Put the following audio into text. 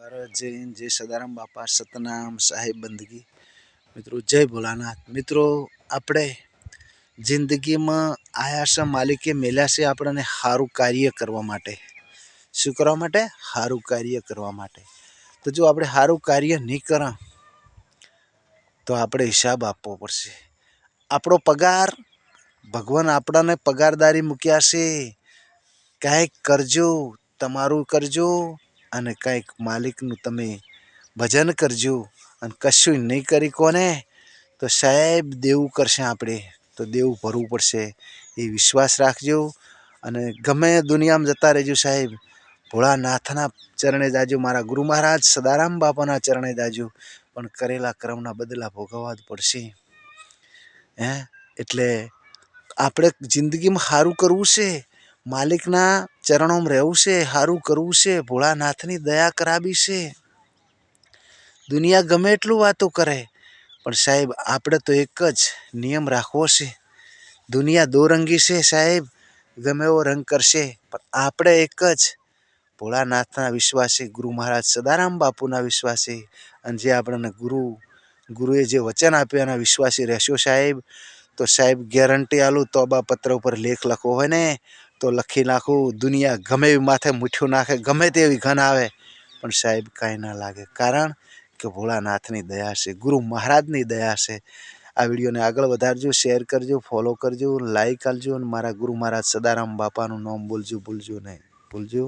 भारत जय हिंद जय सदाराम बापा सतनाम साहेब बंदगी। मित्रों जय भोलानाथ। मित्रों આપણે જિંદગીમાં આયા છે માલિકે મેલ્યા છે આપણને સારું કાર્ય કરવા માટે। શું કરવા માટે? સારું કાર્ય કરવા માટે। તો જો આપણે સારું કાર્ય નહીં કરા તો આપણે હિસાબ આપવો પડશે। આપણો પગાર ભગવાન આપણાને પગારદારી મૂક્યા છે। કંઈક કરજો, તમારું કરજો અને કંઈક માલિકનું તમે ભજન કરજો। અને કશું નહીં કરી કોને તો સાહેબ દેવું કરશે આપણે, તો દેવું ભરવું પડશે એ વિશ્વાસ રાખજો। અને ગમે દુનિયામાં જતા રહેજો સાહેબ, ભોળાનાથના ચરણે જાજો, મારા ગુરુ મહારાજ સદારામ બાપાના ચરણે જાજો, પણ કરેલા કર્મના બદલા ભોગવવા જ પડશે। એટલે આપણે જિંદગીમાં સારું કરવું છે, માલિકના ચરણોમાં રહેવું છે, સારું કરવું છે, ભોળાનાથની દયા કરાવી છે। દુનિયા ગમે એટલું વાતો કરે પણ સાહેબ આપણે તો એક જ નિયમ રાખવો છે। દુનિયા દો રંગી છે સાહેબ, ગમે એવો રંગ કરશે પણ આપણે એક જ ભોળાનાથના વિશ્વાસે, ગુરુ મહારાજ સદારામ બાપુના વિશ્વાસે, અને જે આપણને ગુરુએ જે વચન આપ્યું એના વિશ્વાસે રહેશો સાહેબ, તો સાહેબ ગેરંટી આલું, તોબા પત્ર ઉપર લેખ લખવો હોય ને તો લખી નાખું। દુનિયા ગમે એવી માથે મુઠ્ઠું નાખે, ગમે તેવી ઘન આવે પણ સાહેબ કાંઈ ના લાગે, કારણ કે ભોળાનાથની દયા છે, ગુરુ મહારાજની દયા છે। આ વિડીયોને આગળ વધારજો, શેર કરજો, ફોલો કરજો, લાઈક કરજો અને મારા ગુરુ મહારાજ સદારામ બાપાનું નામ બોલજો, ભૂલજો નહીં, ભૂલજો।